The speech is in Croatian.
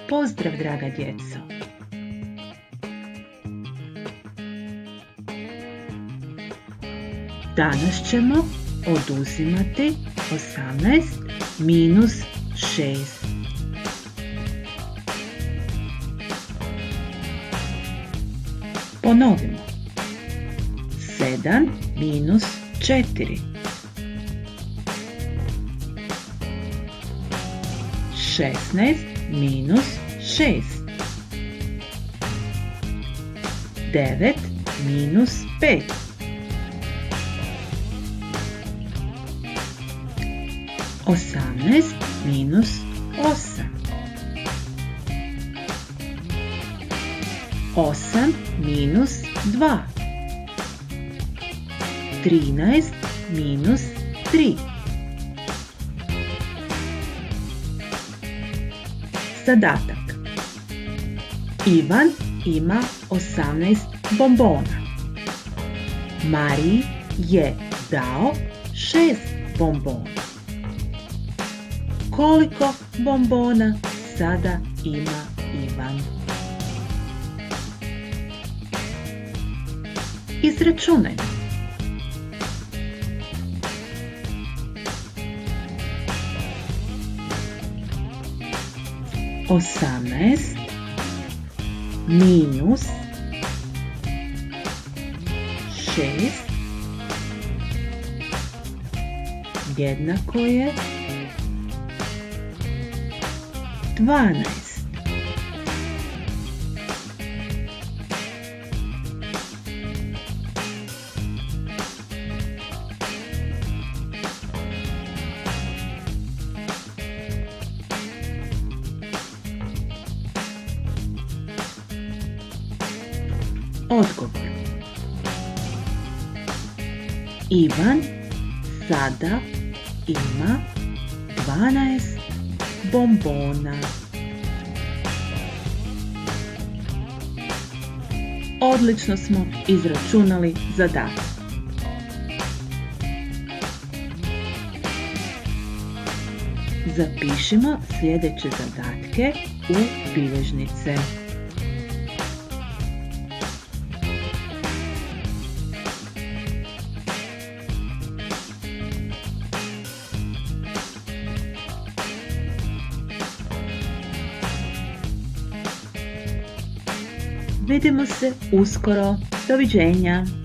Pozdrav, draga djeco! Danas ćemo oduzimati 18 minus 6. Ponovimo. 7 minus 4. 16 minus 6. 9 minus 5. 18 minus 8. 8 minus 2. 13 minus 3. Zadatak. Ivan ima 18 bombona. Mariji je dao 6 bombona. Koliko bombona sada ima Ivan? Izračunajmo. Osamnaest minus 6 jednako je 12. Odgovor. Ivan sada ima 12 bombona. Odlično smo izračunali zadatak. Zapišimo sljedeće zadatke u bilježnice. Vidimo se uskoro. Doviđenja!